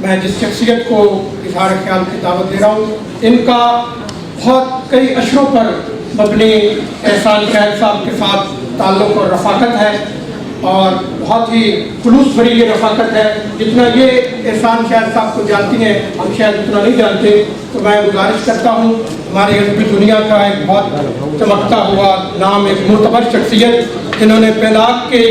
میں جس شخصیت کو اظہار خیال کی دعوت دے رہا ہوں، ان کا بہت کئی اشروں پر مبنی احسان شاہد صاحب کے ساتھ تعلق اور رفاقت ہے، اور بہت ہی خلوص بھری یہ رفاقت ہے۔ جتنا یہ احسان شاہد صاحب کو جانتی ہیں ہم شاید اتنا نہیں جانتے، تو میں گزارش کرتا ہوں ہماری ادبی دنیا کا ایک بہت چمکتا ہوا نام، ایک معتبر شخصیت جنہوں نے پیلاک کے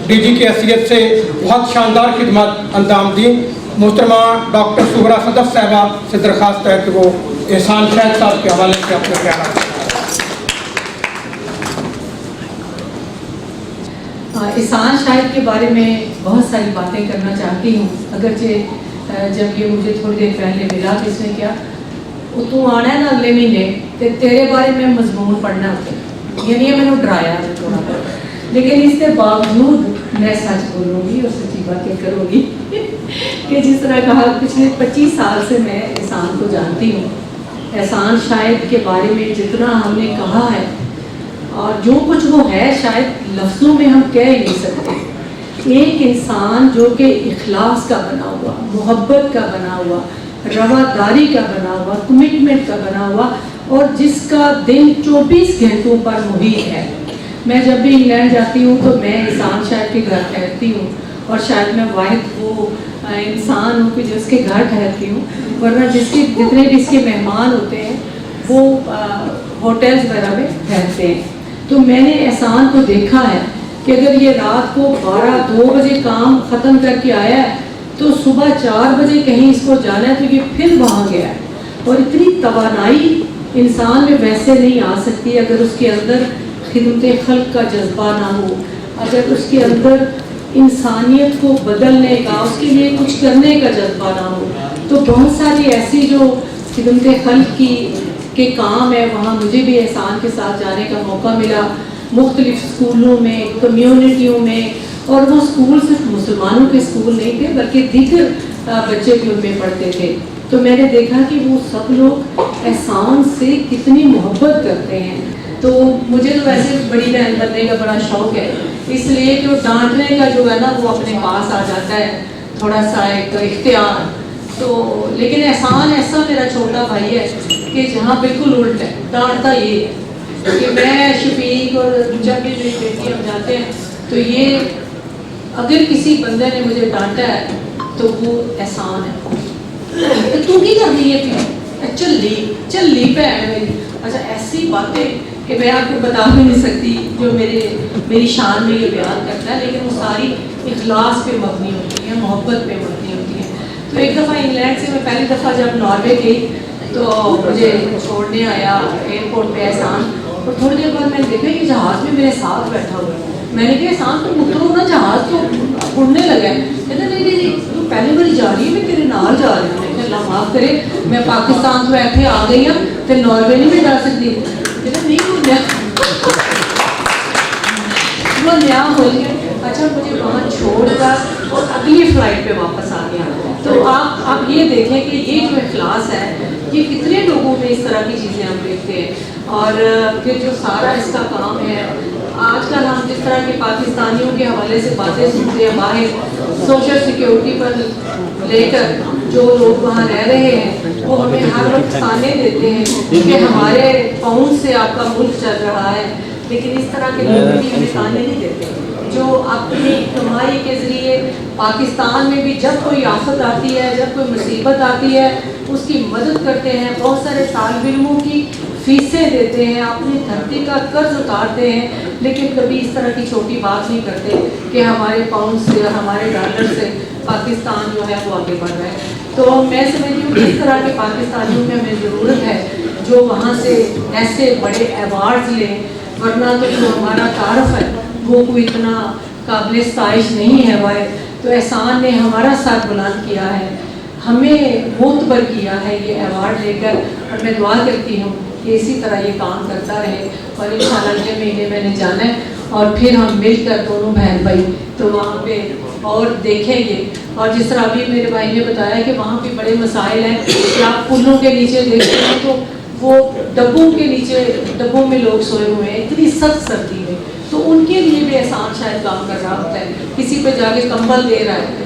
ڈی جی کی حیثیت سے بہت شاندار خدمات انجام دی، محترمہ ڈاکٹر صبرا صدف صاحبہ سے درخواست ہے کہ وہ احسان شاہد صاحب کے حوالے سے اپنے خیالات۔ احسان شاہد کے بارے میں بہت ساری باتیں کرنا چاہتی ہوں، اگرچہ جب یہ مجھے تھوڑی دیر پہلے ملا تو اس نے کیا تو آنا ہے نا اگلے مہینے تو تیرے بارے میں مضمون پڑھنا ہوتا، یعنی میں نے ڈرایا تھوڑا بہت، لیکن اس کے باوجود میں سچ بولوں گی اور سچی باتیں کروں گی کہ جس طرح کہا پچھلے 25 سال سے میں احسان کو جانتی ہوں۔ احسان شاہد کے بارے میں جتنا ہم نے کہا ہے اور جو کچھ وہ ہے شاید لفظوں میں ہم کہہ ہی نہیں سکتے۔ ایک انسان جو کہ اخلاص کا بنا ہوا، محبت کا بنا ہوا، رواداری کا بنا ہوا، کمٹمنٹ کا بنا ہوا، اور جس کا دن 24 گھنٹوں پر محیط ہے۔ میں جب بھی انگلینڈ جاتی ہوں تو میں احسان شاہد کے گھر ٹھہرتی ہوں، اور شاید میں واحد وہ انسان ہوں کہ جس کے گھر ٹھہرتی ہوں، ورنہ جتنے بھی اس کے مہمان ہوتے ہیں وہ ہوٹلز وغیرہ میں ٹھہرتے ہیں۔ تو میں نے احسان کو دیکھا ہے کہ اگر یہ رات کو 12-2 بجے کام ختم کر کے آیا ہے تو صبح 4 بجے کہیں اس کو جانا ہے تو یہ پھر وہاں گیا ہے، اور اتنی توانائی انسان میں ویسے نہیں آ سکتی اگر اس کے اندر خدمت خلق کا جذبہ نہ ہو، اگر اس کے اندر انسانیت کو بدلنے کا، اس کے لیے کچھ کرنے کا جذبہ نہ ہو۔ تو بہت ساری ایسی جو خدمت خلق کے کام ہے وہاں مجھے بھی احسان کے ساتھ جانے کا موقع ملا، مختلف اسکولوں میں، کمیونٹیوں میں، اور وہ اسکول صرف مسلمانوں کے اسکول نہیں تھے بلکہ دیگر بچے بھی ان میں پڑھتے تھے۔ تو میں نے دیکھا کہ وہ سب لوگ احسان سے کتنی محبت کرتے ہیں۔ تو مجھے تو ویسے بڑی بہن بننے کا بڑا شوق ہے، اس لیے کہ وہ ڈانٹنے کا جو ہے نا وہ اپنے پاس آ جاتا ہے، تھوڑا سا ایک اختیار۔ تو لیکن احسان ایسا میرا چھوٹا بھائی ہے کہ جہاں بالکل الٹ ہے، ڈانٹتا یہ ہے کہ میں شفیق اور جب بھی میری بیٹی ہم جاتے ہیں تو یہ اگر کسی بندے نے مجھے ڈانٹا ہے تو وہ احسان ہے، تو کی کر رہی ہے پھر چل لی بہن میری۔ اچھا ایسی باتیں کہ میں آپ کو بتا بھی نہیں سکتی جو میری شان میں یہ بیان کرتا ہے، لیکن وہ ساری اخلاص پہ مبنی ہوتی ہیں، محبت پہ مبنی ہوتی ہیں۔ تو ایک دفعہ انگلینڈ سے میں پہلی دفعہ جب ناروے گئی تو مجھے چھوڑنے آیا ایئرپورٹ پہ احسان، اور تھوڑی دیر بعد میں نے دیکھا کہ جہاز میں میرے ساتھ بیٹھا ہوا ہے۔ میں نے کہا احسان تم اترو نا، جہاز تو اڑنے لگا ہے۔ کہتا نہیں تو پہلی باری جا رہی ہے، میں تیرے نال جا رہی ہوں۔ میں اللہ معاف کرے، میں پاکستان تو ایتھے آ گئی ہوں تو ناروے نہیں میں جا سکتی۔ کہتا نہیں وہ نیا ہو گیا۔ اچھا مجھے وہاں چھوڑ کر اور اگلی فلائٹ پہ واپس آ گیا۔ تو آپ یہ دیکھیں کہ یہ جو اخلاص ہے یہ کتنے لوگوں میں اس طرح کی چیزیں ہم دیکھتے ہیں۔ اور پھر جو سارا اس کا کام ہے، آج کل ہم جس طرح کے پاکستانیوں کے حوالے سے باتیں سنتے ہیں، باہر سوشل سیکیورٹی پر لے کر جو لوگ وہاں رہ رہے ہیں وہ ہمیں ہر وقت تانے دیتے ہیں کہ ہمارے پاؤنڈ سے آپ کا ملک چل رہا ہے، لیکن اس طرح کے لوگ بھی ہمیں تانے نہیں دیتے جو اپنی کمائی کے ذریعے پاکستان میں بھی جب کوئی آفت آتی ہے، جب کوئی مصیبت آتی ہے اس کی مدد کرتے ہیں، بہت سارے طالب علموں کی فیسیں دیتے ہیں، اپنی دھرتی کا قرض اتارتے ہیں، لیکن کبھی اس طرح کی چھوٹی بات نہیں کرتے کہ ہمارے پاؤنڈ سے اور ہمارے ڈالر سے پاکستان جو ہے وہ آگے بڑھ رہا ہے۔ تو میں سمجھتی ہوں کہ اس طرح کے پاکستانیوں میں ہمیں ضرورت ہے جو وہاں سے ایسے بڑے ایوارڈز لیں، ورنہ تو جو ہمارا تعارف ہے وہ کوئی اتنا قابل ستائش نہیں ہے۔ تو احسان نے ہمارا سر بلند کیا ہے، ہمیں معتبر کیا ہے یہ ایوارڈ لے کر، اور میں دعا کرتی ہوں کہ اسی طرح یہ کام کرتا رہے، اور انشاءاللہ اگلے مہینے میں نے جانا ہے اور پھر ہم مل کر دونوں بہن بھائی تو وہاں پہ اور دیکھیں گے۔ اور جس طرح ابھی میرے بھائی نے بتایا کہ وہاں بھی بڑے مسائل ہیں کہ آپ پلوں کے نیچے دیکھتے ہیں تو وہ ڈبوں کے نیچے، ڈبوں میں لوگ سوئے ہوئے ہیں اتنی سخت سردی میں، تو ان کے لیے بھی احسان شاید کام کر رہا ہوتا ہے، کسی پہ جا کے کمبل دے رہا ہے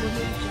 Thank you.